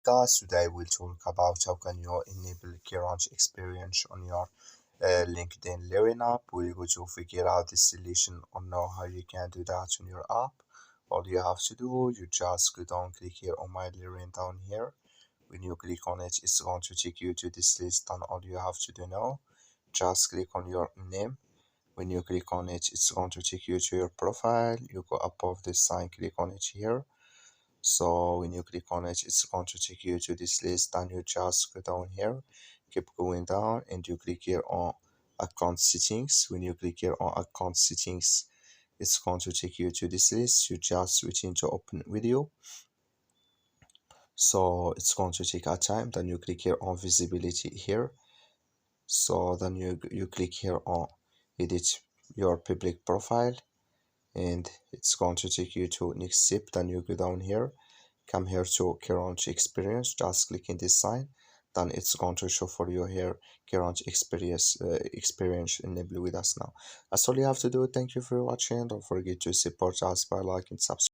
guys. Today we'll talk about how can you enable Key-Launch experience on your LinkedIn Learning app. We're going to figure out the solution on know how you can do that on your app. All you have to do, you just go down, click here on my Learning down here. When you click on it, it's going to take you to this list, and all you have to do now, just click on your name. When you click on it, it's going to take you to your profile. You go above this sign, click on it here. So when you click on it, it's going to take you to this list, and you just go down here, keep going down, and you click here on account settings. When you click here on account settings, it's going to take you to this list. You just switch into open video. So it's going to take a time. Then you click here on visibility here. So then you click here on edit your public profile, and it's going to take you to next step. Then you go down here, come here to Key-Launch experience, just click in this sign. Then it's going to show for you here Key-Launch experience enable with us now. That's all you have to do. Thank you for watching. Don't forget to support us by liking and subscribing.